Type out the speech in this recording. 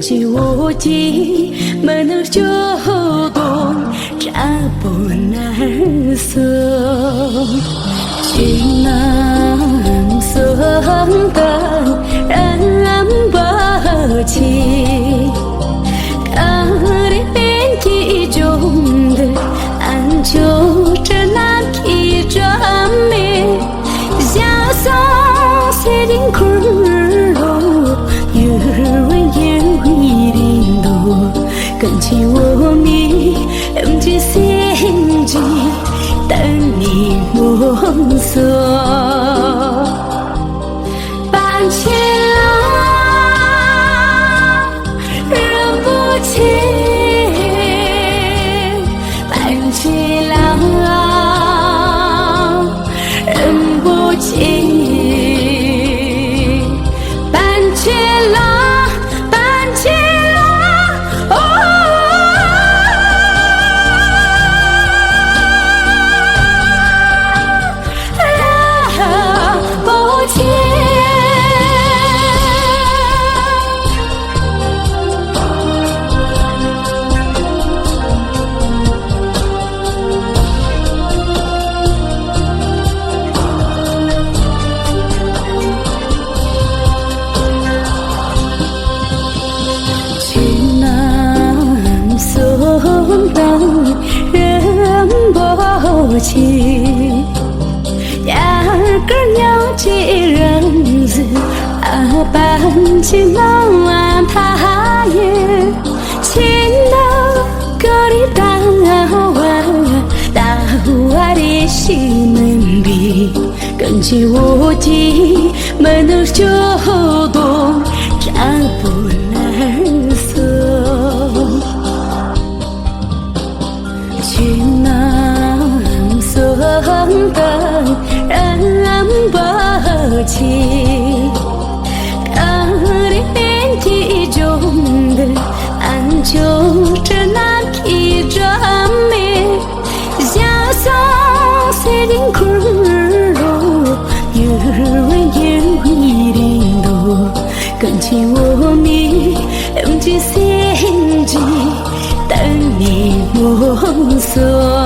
起我的门儿就动，扎不难松，去能松的人不起，看的边际中的俺就这难题着没，下松些人苦路，有人有一点多，跟起我迷，这心机等你摸索，半千人不清，半千人不清。人不起，压根了解人子半斤能安他也，亲的个里大我的心门里，跟起我的门儿就动，扎不难松。去能松的人不起，看的边际中的俺就这难题着没，下松些人苦路，有人有一点多，跟起我迷，这心机等你摸索。